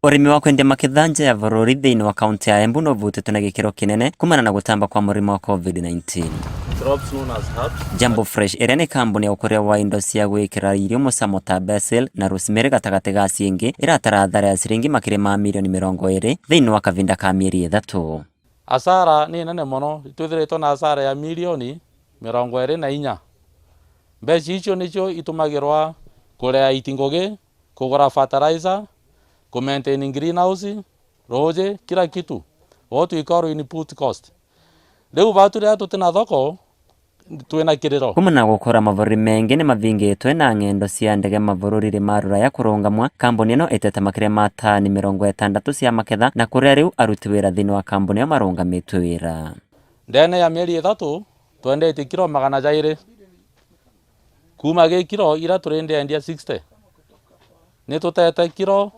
Urimi wa kwendia makithanja ya varori thiini wa kaunti ya Embu no vutitwe na gikiro kinene kumana na gutamba kwa murimo wa COVID-19. Jambo Fresh iria ni kambuni ya ukuria wa indo cia gwikira irio mucamo ta basil na rosemary gatagati ga ciingi iratara athara ya ciringi makiri ma milioni 20 thiini wa kavinda ka mieri 3. Asara ni nene muno, twithiritwo na asara ya milioni 24. Mbeca icio nicio itumagirwa kurea itingogi, kugura fertilizer, ku-maintain greenhouse, roje, kila kitu. Wotu ikoro input cost. Riu vatu ria tutina thoko twina kiriro. Kumana gukora mavururi mengi ni mavingitwe na ng'endo cia ndege mavururi ma ruraya kurungamwa, kambuni ino itete makire ma tani 60 cia maketha na kuria riu aruti wira thiini wa kambuni io marungamitwe wira. Ndene ya mieri 3 twendete kilo 200. Kuma ge kilo ira turende endia 60. Ni tutete kilo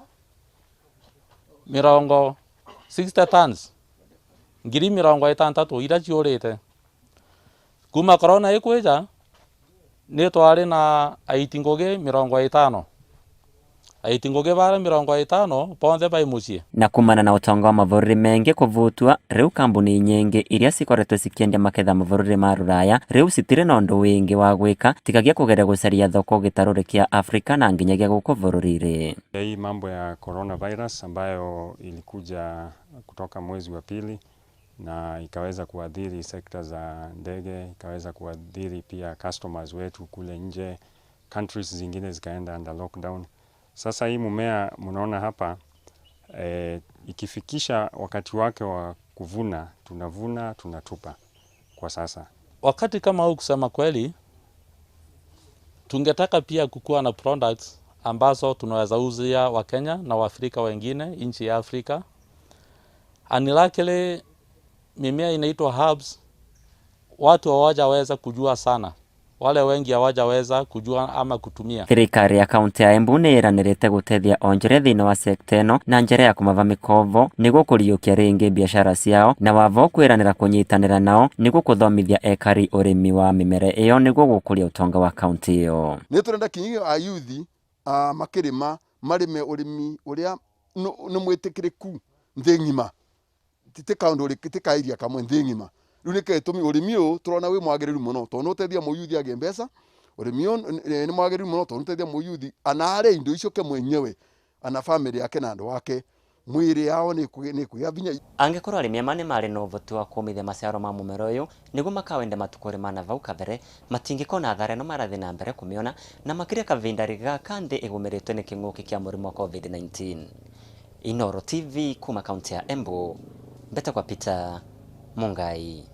60 tons. Ngiri 60 ira ciurite. Kuma corona ikweja ni twari na aitingoge 50. Aitingoge bara 50 ponthe bai mucie. Na kumana na utonga wa mavururi mengi kuvutwa, riu kambuni nyingi iria cikoretwe cikiendia maketha mavururi ma ruraya riu citire na undu wingi wa gwika tikagia kugeria gucaria thoko gitaruri kia Afrika na nginyagia guko vururire. Hii mambo ya coronavirus ambayo ilikuja kutoka mwezi wa pili na ikaweza kuadhiri sekta za ndege, ikaweza kuadhiri pia customers wetu kule nje, countries zingine zikaenda under lockdown. Sasa hii mumea mnaona hapa ikifikisha wakati wake wa kuvuna, tunavuna, tunatupa kwa sasa. Wakati kama huu kusema kweli, tungetaka pia kukuwa na products ambazo tunaweza uzia wa Kenya na Waafrika wengine, nchi ya Afrika. Unluckily, mimea inaitwa herbs, watu hawajaweza kujua sana. Wale wengi hawajaweza kujua ama kutumia. Thirikari ya kaunti ya Embu ni iranirite gutethia onjore thiini wa sekta ino na njira ya kumava mikovo niguo kuriukia ringi biashara ciao na wavo kwiranira kunyitanira nao niguo kuthomithia ekari urimi wa mimere iyo niguo gukuria utonga wa kaunti iyo. Ni turenda kinyio a youth makirima marime urimi uria no mwitikiriku nthi ngima titika undu titika iria kamwe nthi ngima. Riu nike tumi urimi uyu turona wi mwagiriru muno tondu utethia muyuthi age mbeca. Urimi uyu ni mwagiriru muno tondu utethia muyuthi anare indo icio ke mwenyewe ana family yake na andu wake mwiri yao ni kuya vinya. Angikorwo arimi amane mari no uvuti wa kumithia maciaro ma mumero uyu niguo makawende matukuri mana vau kabere matingikona athara no marathi na mbere kumiona na makiria kavinda riga kandi igumiritwe ni king'uki kia murimo wa COVID-19. Inoro TV kuma kaunti ya Embu, Beta kwa Peter Mungai.